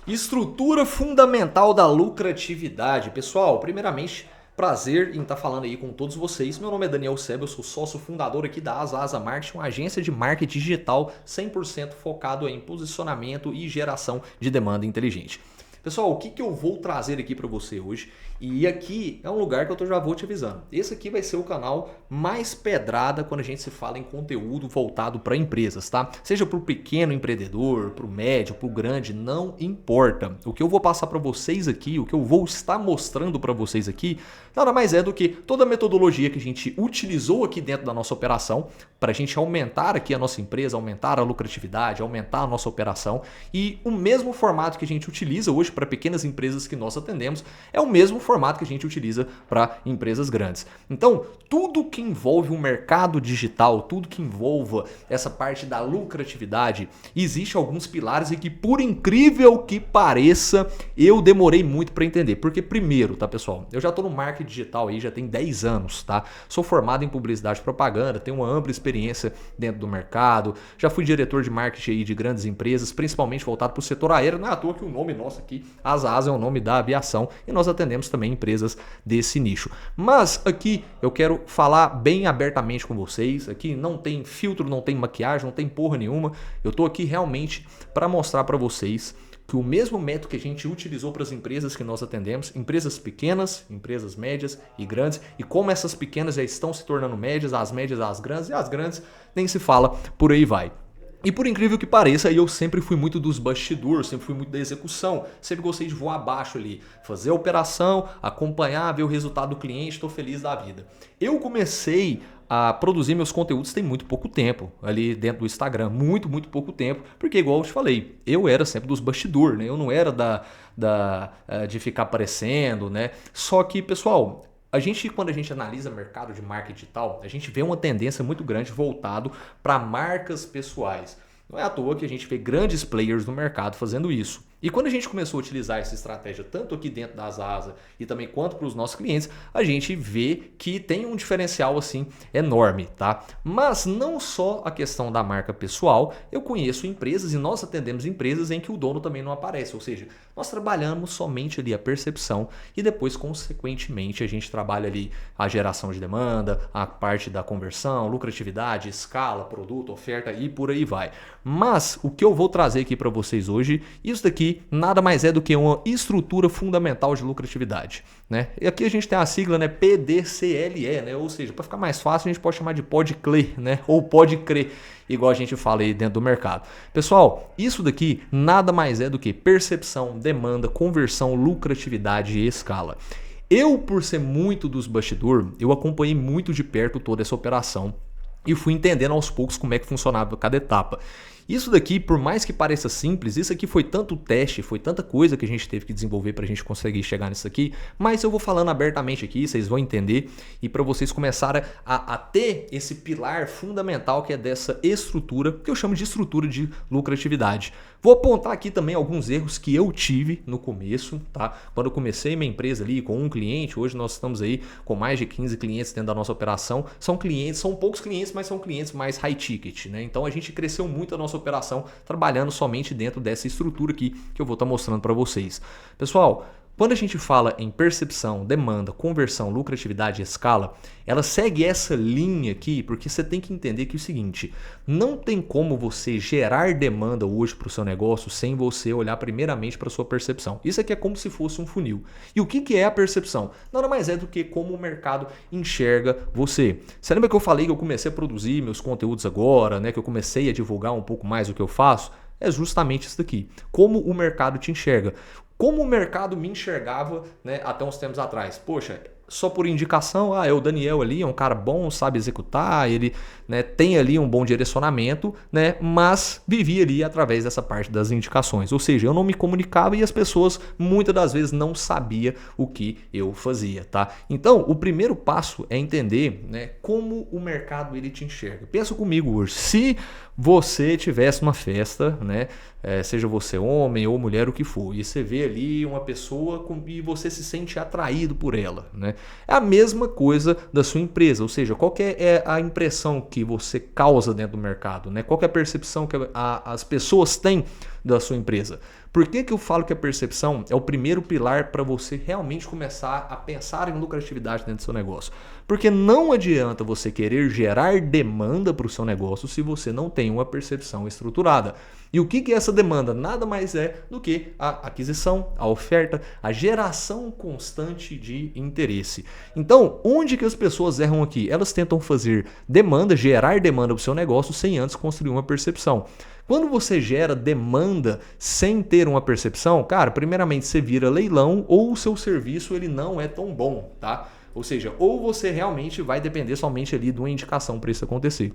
Estrutura fundamental da lucratividade. Pessoal, primeiramente, prazer em estar falando aí com todos vocês. Meu nome é Daniel Seba, eu sou sócio fundador aqui da Asa Marketing, uma agência de marketing digital 100% focado em posicionamento e geração de demanda inteligente. Pessoal, o que eu vou trazer aqui para você hoje? E aqui é um lugar que eu já vou te avisando. Esse aqui vai ser o canal mais pedrada quando a gente se fala em conteúdo voltado para empresas, tá? Seja para o pequeno empreendedor, para o médio, para o grande, não importa. O que eu vou passar para vocês aqui, o que eu vou estar mostrando para vocês aqui, nada mais é do que toda a metodologia que a gente utilizou aqui dentro da nossa operação para a gente aumentar aqui a nossa empresa, aumentar a lucratividade, aumentar a nossa operação, e o mesmo formato que a gente utiliza hoje para pequenas empresas que nós atendemos é o mesmo formato que a gente utiliza para empresas grandes. Então, tudo que envolve o mercado digital, tudo que envolva essa parte da lucratividade, existe alguns pilares e que, por incrível que pareça, eu demorei muito para entender. Porque primeiro, tá, pessoal, eu já estou no marketing digital aí já tem 10 anos, tá? Sou formado em publicidade e propaganda, tenho uma ampla experiência dentro do mercado, já fui diretor de marketing aí de grandes empresas, principalmente voltado para o setor aéreo. Não é à toa que o nome nosso aqui, Asa é o nome da aviação, e nós atendemos também empresas desse nicho. Mas aqui eu quero falar bem abertamente com vocês. Aqui não tem filtro, não tem maquiagem, não tem porra nenhuma. Eu tô aqui realmente para mostrar para vocês que o mesmo método que a gente utilizou para as empresas que nós atendemos, empresas pequenas, empresas médias e grandes, e como essas pequenas já estão se tornando médias as grandes, e as grandes nem se fala, por aí vai. E por incrível que pareça, eu sempre fui muito dos bastidores, sempre fui muito da execução, sempre gostei de voar abaixo ali, fazer a operação, acompanhar, ver o resultado do cliente, estou feliz da vida. Eu comecei a produzir meus conteúdos tem muito pouco tempo, ali dentro do Instagram, muito pouco tempo, porque igual eu te falei, eu era sempre dos bastidores, né? Eu não era de ficar aparecendo, né? Só que, pessoal, quando a gente analisa mercado de marketing digital, a gente vê uma tendência muito grande voltado para marcas pessoais. Não é à toa que a gente vê grandes players no mercado fazendo isso. E quando a gente começou a utilizar essa estratégia, tanto aqui dentro da Asa e também quanto para os nossos clientes, a gente vê que tem um diferencial assim enorme, tá? Mas não só a questão da marca pessoal, eu conheço empresas e nós atendemos empresas em que o dono também não aparece, ou seja, nós trabalhamos somente ali a percepção e depois, consequentemente, a gente trabalha ali a geração de demanda, a parte da conversão, lucratividade, escala, produto, oferta e por aí vai. Mas o que eu vou trazer aqui para vocês hoje, isso daqui nada mais é do que uma estrutura fundamental de lucratividade, né? E aqui a gente tem a sigla, né, PDCLE, né? Ou seja, para ficar mais fácil a gente pode chamar de pode crer, né? Ou pode crer, igual a gente fala aí dentro do mercado. Pessoal, isso daqui nada mais é do que percepção, demanda, conversão, lucratividade e escala. Eu, por ser muito dos bastidores, eu acompanhei muito de perto toda essa operação e fui entendendo aos poucos como é que funcionava cada etapa. Isso daqui, por mais que pareça simples, isso aqui foi tanto teste, foi tanta coisa que a gente teve que desenvolver para a gente conseguir chegar nisso aqui, mas eu vou falando abertamente aqui, vocês vão entender, e para vocês começarem a ter esse pilar fundamental que é dessa estrutura, que eu chamo de estrutura de lucratividade. Vou apontar aqui também alguns erros que eu tive no começo, tá? Quando eu comecei minha empresa ali com um cliente, hoje nós estamos aí com mais de 15 clientes dentro da nossa operação. São poucos clientes, mas são clientes mais high ticket, né? Então a gente cresceu muito a nossa operação trabalhando somente dentro dessa estrutura aqui que eu vou estar mostrando para vocês. Pessoal, quando a gente fala em percepção, demanda, conversão, lucratividade e escala, ela segue essa linha aqui porque você tem que entender que é o seguinte, não tem como você gerar demanda hoje para o seu negócio sem você olhar primeiramente para a sua percepção. Isso aqui é como se fosse um funil. E o que é a percepção? Nada mais é do que como o mercado enxerga você. Você lembra que eu falei que eu comecei a produzir meus conteúdos agora, né? Que eu comecei a divulgar um pouco mais o que eu faço? É justamente isso daqui. Como o mercado te enxerga. Como o mercado me enxergava, né, até uns tempos atrás. Poxa, só por indicação, é o Daniel ali, é um cara bom, sabe executar, ele, né, tem ali um bom direcionamento, né, mas vivia ali através dessa parte das indicações. Ou seja, eu não me comunicava e as pessoas muitas das vezes não sabiam o que eu fazia, tá? Então, o primeiro passo é entender, né, como o mercado ele te enxerga. Pensa comigo hoje, se você tivesse uma festa, né, seja você homem ou mulher, o que for, e você vê ali uma pessoa e você se sente atraído por ela, né? É a mesma coisa da sua empresa, ou seja, qual que é a impressão que você causa dentro do mercado, né? Qual que é a percepção que as pessoas têm da sua empresa. Por que eu falo que a percepção é o primeiro pilar para você realmente começar a pensar em lucratividade dentro do seu negócio? Porque não adianta você querer gerar demanda para o seu negócio se você não tem uma percepção estruturada. E o que é essa demanda? Nada mais é do que a aquisição, a oferta, a geração constante de interesse. Então, onde que as pessoas erram aqui? Elas tentam fazer demanda, gerar demanda para o seu negócio sem antes construir uma percepção. Quando você gera demanda sem ter uma percepção, cara, primeiramente você vira leilão ou o seu serviço ele não é tão bom, tá? Ou seja, ou você realmente vai depender somente ali de uma indicação para isso acontecer.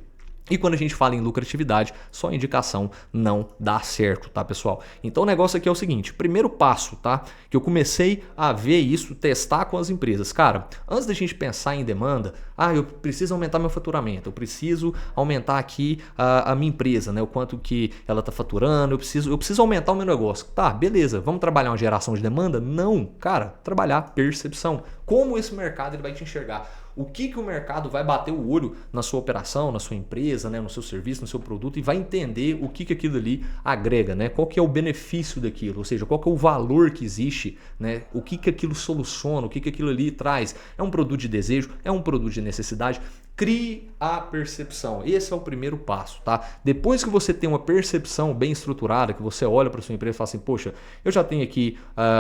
E quando a gente fala em lucratividade, só indicação não dá certo, tá, pessoal? Então o negócio aqui é o seguinte, primeiro passo, tá? Que eu comecei a ver isso, testar com as empresas. Cara, antes da gente pensar em demanda, eu preciso aumentar meu faturamento, eu preciso aumentar aqui a minha empresa, né? O quanto que ela tá faturando, eu preciso aumentar o meu negócio. Tá, beleza, vamos trabalhar uma geração de demanda? Não, cara, trabalhar percepção. Como esse mercado ele vai te enxergar? O que o mercado vai bater o olho na sua operação, na sua empresa, né, no seu serviço, no seu produto e vai entender o que aquilo ali agrega, né? Qual que é o benefício daquilo, ou seja, qual que é o valor que existe, né? O que aquilo soluciona, o que aquilo ali traz. É um produto de desejo, é um produto de necessidade. Crie a percepção. Esse é o primeiro passo, tá? Depois que você tem uma percepção bem estruturada, que você olha para sua empresa e fala assim, poxa, eu já tenho aqui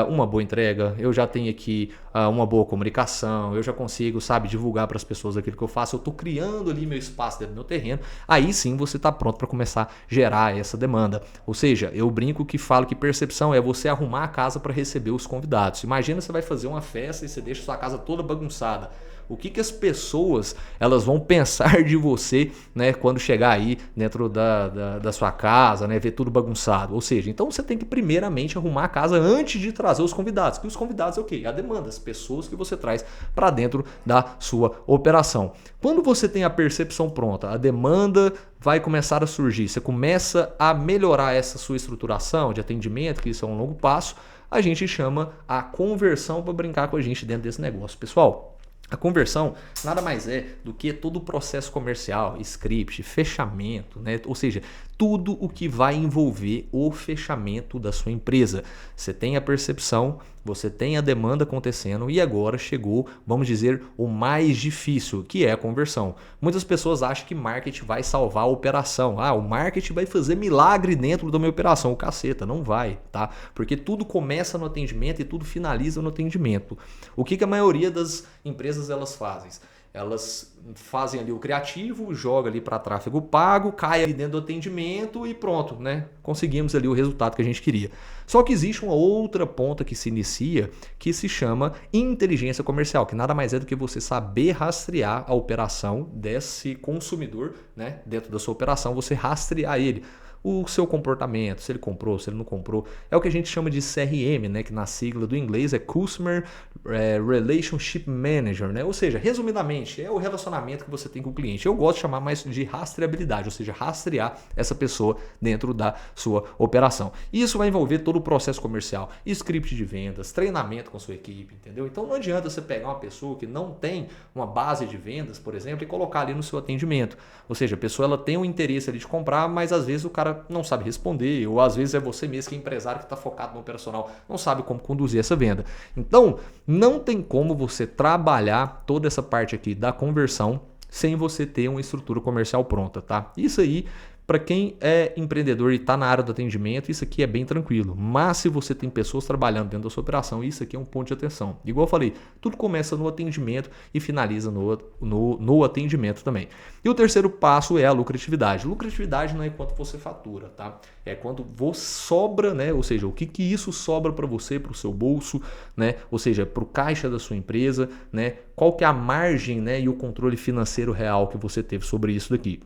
uma boa entrega, eu já tenho aqui uma boa comunicação, eu já consigo, sabe, divulgar para as pessoas aquilo que eu faço, eu estou criando ali meu espaço dentro do meu terreno, aí sim você está pronto para começar a gerar essa demanda. Ou seja, eu brinco que falo que percepção é você arrumar a casa para receber os convidados. Imagina você vai fazer uma festa e você deixa sua casa toda bagunçada. O que as pessoas elas vão pensar de você, né, quando chegar aí dentro da sua casa, né, ver tudo bagunçado? Ou seja, então você tem que primeiramente arrumar a casa antes de trazer os convidados. Que os convidados é o quê? A demanda, as pessoas que você traz para dentro da sua operação. Quando você tem a percepção pronta, a demanda vai começar a surgir, você começa a melhorar essa sua estruturação de atendimento, que isso é um longo passo, a gente chama a conversão para brincar com a gente dentro desse negócio. Pessoal, a conversão nada mais é do que todo o processo comercial, script, fechamento, né? Ou seja, tudo o que vai envolver o fechamento da sua empresa. Você tem a percepção, você tem a demanda acontecendo e agora chegou, vamos dizer, o mais difícil, que é a conversão. Muitas pessoas acham que marketing vai salvar a operação. O marketing vai fazer milagre dentro da minha operação. O caceta, não vai, tá? Porque tudo começa no atendimento e tudo finaliza no atendimento. O que a maioria das empresas elas fazem? Elas fazem ali o criativo, joga ali para tráfego pago, cai ali dentro do atendimento e pronto, né? Conseguimos ali o resultado que a gente queria. Só que existe uma outra ponta que se inicia que se chama inteligência comercial, que nada mais é do que você saber rastrear a operação desse consumidor, né? Dentro da sua operação, você rastrear ele. O seu comportamento, se ele comprou, se ele não comprou, é o que a gente chama de CRM, né? Que na sigla do inglês é Customer Relationship Manager, né? Ou seja, resumidamente, é o relacionamento que você tem com o cliente. Eu gosto de chamar mais de rastreabilidade, ou seja, rastrear essa pessoa dentro da sua operação. E isso vai envolver todo o processo comercial, script de vendas, treinamento com sua equipe, entendeu? Então não adianta você pegar uma pessoa que não tem uma base de vendas, por exemplo, e colocar ali no seu atendimento. Ou seja, a pessoa ela tem um interesse ali de comprar, mas às vezes o cara não sabe responder, ou às vezes é você mesmo que é empresário que está focado no operacional, não sabe como conduzir essa venda. Então, não tem como você trabalhar toda essa parte aqui da conversão sem você ter uma estrutura comercial pronta, tá? Isso aí, para quem é empreendedor e está na área do atendimento, isso aqui é bem tranquilo. Mas se você tem pessoas trabalhando dentro da sua operação, isso aqui é um ponto de atenção. Igual eu falei, tudo começa no atendimento e finaliza no atendimento também. E o terceiro passo é a lucratividade. Lucratividade não é quanto você fatura, tá? É quando você sobra, né? Ou seja, o que isso sobra para você, para o seu bolso, né? Ou seja, para o caixa da sua empresa, né? Qual que é a margem, né? E o controle financeiro real que você teve sobre isso daqui.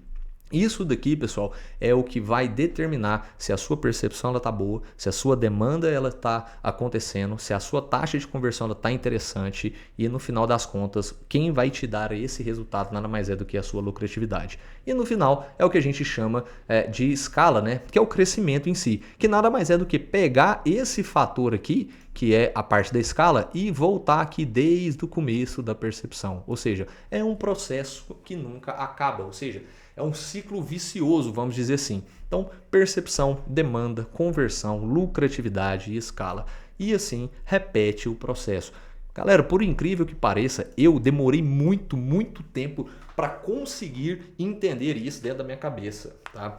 Isso daqui, pessoal, é o que vai determinar se a sua percepção está boa, se a sua demanda está acontecendo, se a sua taxa de conversão está interessante e no final das contas, quem vai te dar esse resultado nada mais é do que a sua lucratividade. E no final é o que a gente chama de escala, né? Que é o crescimento em si, que nada mais é do que pegar esse fator aqui, que é a parte da escala, e voltar aqui desde o começo da percepção. Ou seja, é um processo que nunca acaba. Ou seja, É um ciclo vicioso, vamos dizer assim. Então, percepção, demanda, conversão, lucratividade e escala. E assim, repete o processo. Galera, por incrível que pareça, eu demorei muito tempo para conseguir entender isso dentro da minha cabeça, tá?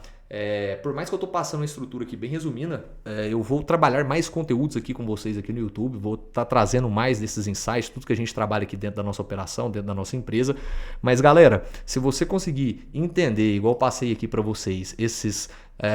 Por mais que eu estou passando uma estrutura aqui bem resumida, eu vou trabalhar mais conteúdos aqui com vocês aqui no YouTube, vou estar trazendo mais desses insights, tudo que a gente trabalha aqui dentro da nossa operação, dentro da nossa empresa. Mas galera, se você conseguir entender, igual eu passei aqui para vocês, esses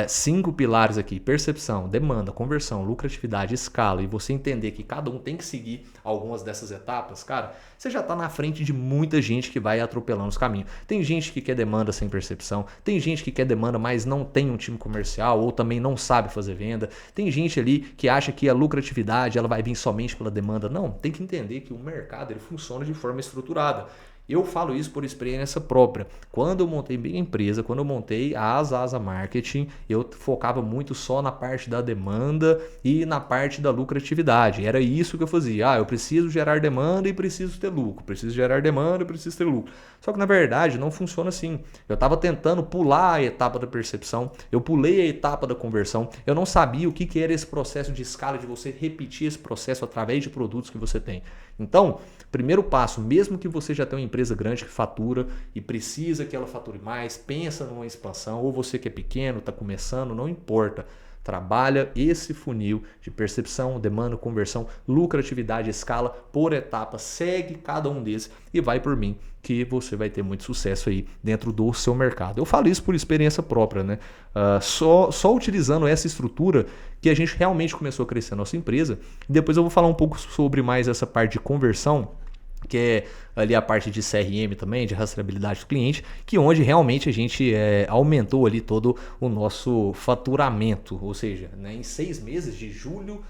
5 pilares aqui: percepção, demanda, conversão, lucratividade, escala, e você entender que cada um tem que seguir algumas dessas etapas, cara, você já está na frente de muita gente que vai atropelando os caminhos. Tem gente que quer demanda sem percepção, tem gente que quer demanda, mas não tem um time comercial ou também não sabe fazer venda, tem gente ali que acha que a lucratividade ela vai vir somente pela demanda. Não, tem que entender que o mercado ele funciona de forma estruturada. Eu falo isso por experiência própria. Quando eu montei minha empresa, quando eu montei a Asa Marketing, eu focava muito só na parte da demanda e na parte da lucratividade. Era isso que eu fazia. Eu preciso gerar demanda e preciso ter lucro. Preciso gerar demanda e preciso ter lucro. Só que na verdade não funciona assim. Eu estava tentando pular a etapa da percepção, eu pulei a etapa da conversão, eu não sabia o que era esse processo de escala, de você repetir esse processo através de produtos que você tem. Então, primeiro passo, mesmo que você já tenha uma empresa grande que fatura e precisa que ela fature mais, pensa numa expansão, ou você que é pequeno, está começando, não importa. Trabalha esse funil de percepção, demanda, conversão, lucratividade, escala por etapa, segue cada um desses e vai por mim que você vai ter muito sucesso aí dentro do seu mercado. Eu falo isso por experiência própria, né? Só utilizando essa estrutura que a gente realmente começou a crescer a nossa empresa. E depois eu vou falar um pouco sobre mais essa parte de conversão, que é ali a parte de CRM também, de rastreabilidade do cliente, que onde realmente a gente aumentou ali todo o nosso faturamento, ou seja, né, em 6 meses de junho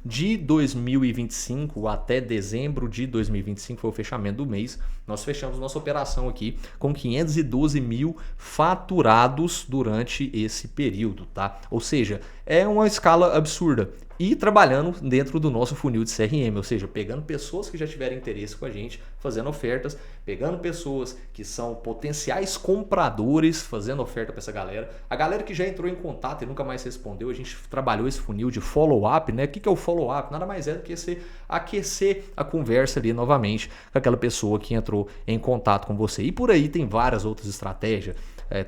de 2025 até dezembro de 2025 foi o fechamento do mês. Nós fechamos nossa operação aqui com 512 mil faturados durante esse período, tá? Ou seja, é uma escala absurda. E trabalhando dentro do nosso funil de CRM, ou seja, pegando pessoas que já tiveram interesse com a gente, fazendo ofertas, pegando pessoas que são potenciais compradores, fazendo oferta para essa galera. A galera que já entrou em contato e nunca mais respondeu, a gente trabalhou esse funil de follow-up, né? O que é o follow-up? Nada mais é do que você aquecer a conversa ali novamente com aquela pessoa que entrou em contato com você. E por aí tem várias outras estratégias.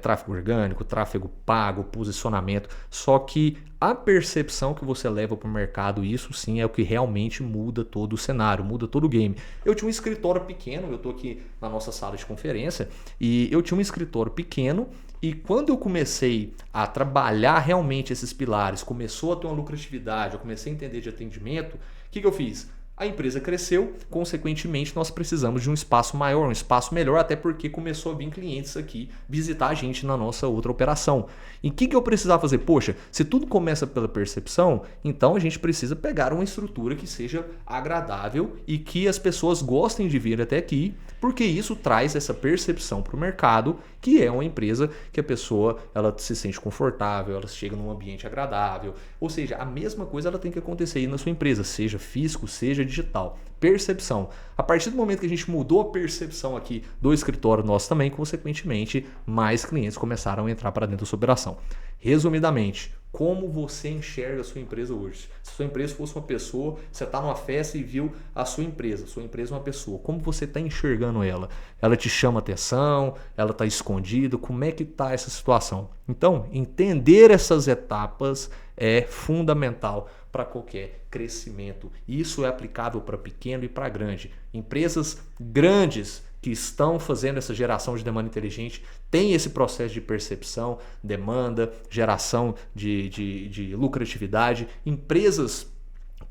Tráfego orgânico, tráfego pago, posicionamento, só que a percepção que você leva para o mercado, isso sim é o que realmente muda todo o cenário, muda todo o game. Eu tinha um escritório pequeno, eu estou aqui na nossa sala de conferência, e eu tinha um escritório pequeno, e quando eu comecei a trabalhar realmente esses pilares, começou a ter uma lucratividade, eu comecei a entender de atendimento, o que eu fiz? A empresa cresceu, consequentemente nós precisamos de um espaço maior, um espaço melhor, até porque começou a vir clientes aqui visitar a gente na nossa outra operação. E o que eu precisava fazer? Poxa, se tudo começa pela percepção, então a gente precisa pegar uma estrutura que seja agradável e que as pessoas gostem de vir até aqui, porque isso traz essa percepção para o mercado, que é uma empresa que a pessoa ela se sente confortável, ela chega num ambiente agradável. Ou seja, a mesma coisa ela tem que acontecer aí na sua empresa, seja físico, seja digital. Percepção. A partir do momento que a gente mudou a percepção aqui do escritório nosso também, consequentemente, mais clientes começaram a entrar para dentro da sua operação. Resumidamente, como você enxerga a sua empresa hoje? Se a sua empresa fosse uma pessoa, você está numa festa e viu a sua empresa é uma pessoa, como você está enxergando ela? Ela te chama atenção? Ela está escondida? Como é que está essa situação? Então, entender essas etapas é fundamental para qualquer crescimento. Isso é aplicável para pequeno e para grande. Empresas grandes que estão fazendo essa geração de demanda inteligente têm esse processo de percepção, demanda, geração de lucratividade. Empresas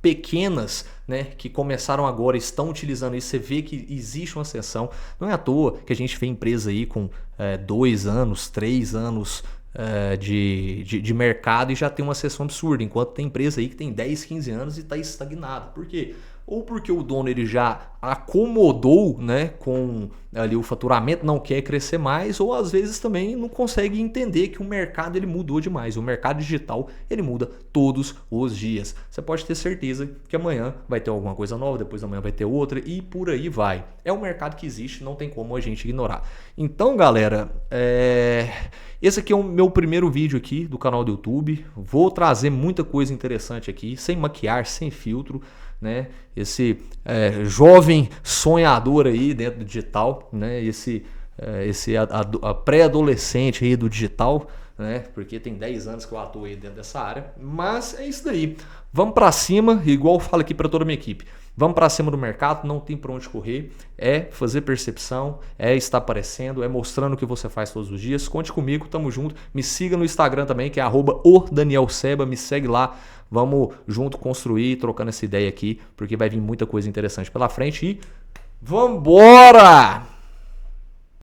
pequenas, né, que começaram agora, estão utilizando isso, você vê que existe uma ascensão. Não é à toa que a gente vê empresa aí com 2 anos, 3 anos de mercado e já tem uma ascensão absurda, enquanto tem empresa aí que tem 10, 15 anos e está estagnada. Por quê? ou porque o dono ele já acomodou, né, com ali o faturamento, não quer crescer mais, ou às vezes também não consegue entender que o mercado ele mudou demais. O mercado digital ele muda todos os dias. Você pode ter certeza que amanhã vai ter alguma coisa nova, depois da manhã vai ter outra e por aí vai. É um mercado que existe, não tem como a gente ignorar. Então, galera, esse aqui é o meu primeiro vídeo aqui do canal do YouTube. Vou trazer muita coisa interessante aqui, sem maquiar, sem filtro, né? Esse jovem sonhador aí dentro do digital, né? Esse pré-adolescente aí do digital, né? Porque tem 10 anos que eu atuo aí dentro dessa área. Mas é isso daí. Vamos para cima, igual eu falo aqui para toda a minha equipe. Vamos para cima do mercado, não tem para onde correr. É fazer percepção, é estar aparecendo, é mostrando o que você faz todos os dias. Conte comigo, tamo junto. Me siga no Instagram também, que é @o_danielseba. Me segue lá. Vamos junto construir, trocando essa ideia aqui, porque vai vir muita coisa interessante pela frente. E vambora!